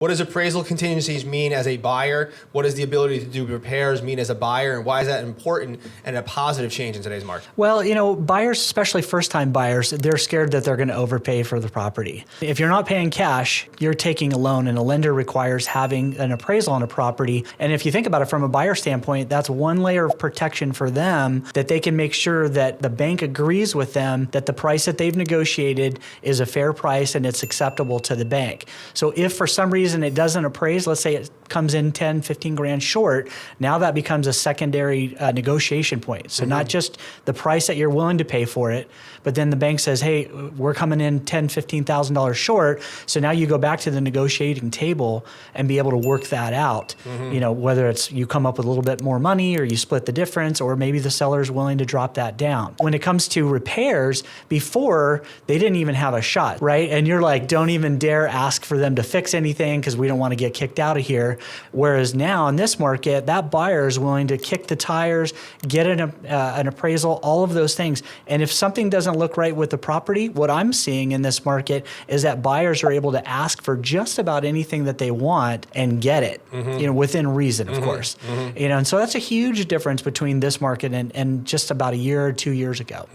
What does appraisal contingencies mean as a buyer? What does the ability to do repairs mean as a buyer? And why is that important and a positive change in today's market? Well, buyers, especially first-time buyers, they're scared that they're going to overpay for the property. If you're not paying cash, you're taking a loan, and a lender requires having an appraisal on a property. And if you think about it from a buyer standpoint, that's one layer of protection for them, that they can make sure that the bank agrees with them that the price that they've negotiated is a fair price and it's acceptable to the bank. So if for some reason it doesn't appraise, let's say it comes in 10, 15 grand short, now that becomes a secondary negotiation point. So not just the price that you're willing to pay for it, but then the bank says, hey, we're coming in $10,000, $15,000 short. So now you go back to the negotiating table and be able to work that out. Whether it's you come up with a little bit more money or you split the difference, or maybe the seller is willing to drop that down. When it comes to repairs, before they didn't even have a shot, right? And you're like, don't even dare ask for them to fix anything because we don't want to get kicked out of here. Whereas now in this market, that buyer is willing to kick the tires, get an appraisal, all of those things. And if something doesn't look right with the property, what I'm seeing in this market is that buyers are able to ask for just about anything that they want and get it, within reason, of course. And so that's a huge difference between this market and just about a year or 2 years ago.